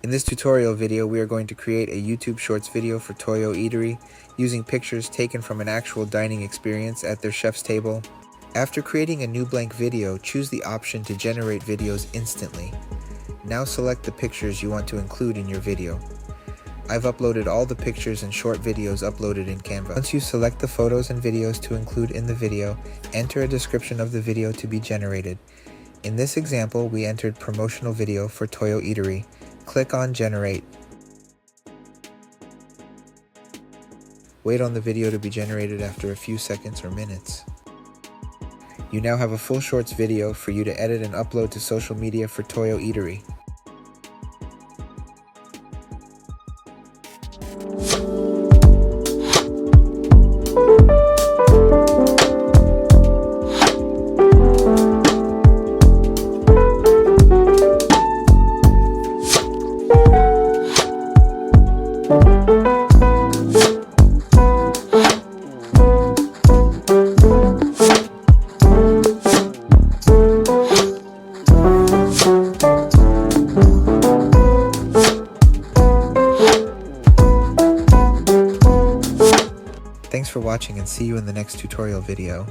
In this tutorial video, we are going to create a YouTube Shorts video for Toyo Eatery using pictures taken from an actual dining experience at their chef's table. After creating a new blank video, choose the option to generate videos instantly. Now select the pictures you want to include in your video. I've uploaded all the pictures and short videos uploaded in Canva. Once you select the photos and videos to include in the video, enter a description of the video to be generated. In this example, we entered promotional video for Toyo Eatery. Click on Generate. Wait on the video to be generated after a few seconds or minutes. You now have a full shorts video for you to edit and upload to social media for Toyo Eatery. Thanks for watching and see you in the next tutorial video.